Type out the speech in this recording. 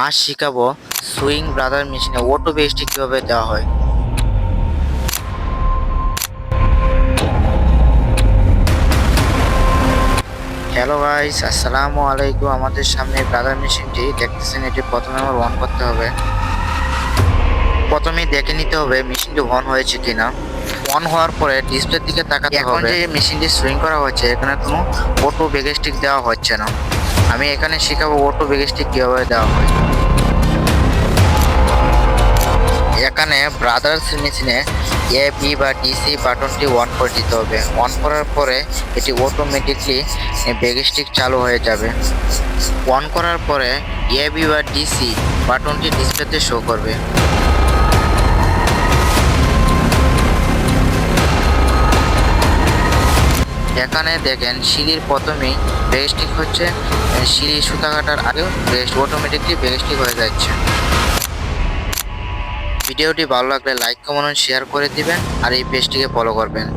আজ শিখাবো swing brother মেশিনে অটো বেস্টে কিভাবে দেওয়া হয়। হ্যালো গাইস, আসসালামু আলাইকুম। আমাদের সামনে ব্রাদার মেশিনটি দেখতেছেন, এটি প্রথমে আমার অন করতে হবে। প্রথমেই দেখে নিতে হবে মেশিনটি অন হয়েছে কিনা। অন হওয়ার পরে ডিসপ্লের দিকে তাকাতে হবে। এখন যে মেশিনটি সুইং করা হচ্ছে এখানে কোনো অটো বেগস্টিক দেওয়া হচ্ছে না। আমি এখানে শিখাবো অটো বেগস্টিক কিভাবে দেওয়া হয়। এখানে ব্রাদার্স মেশিনে এ বি বা ডিসি বাটনটি অন করে দিতে হবে। অন করার পরে এটি অটোমেটিকলি ব্যাগস্টিক চালু হয়ে যাবে। অন করার পরে এ বি বা ডিসি বাটনটি ডিসপ্লেতে শো করবে। এখানে দেখেন সিঁড়ির প্রথমেই ব্যাগস্টিক হচ্ছে, সিঁড়ি সুতা কাটার আগেও অটোমেটিকলি ব্যাগস্টিক হয়ে যাচ্ছে। ভিডিওটি ভালো লাগলে লাইক কমেন্ট শেয়ার করে দিবেন আর এই পেজটিকে ফলো করবেন।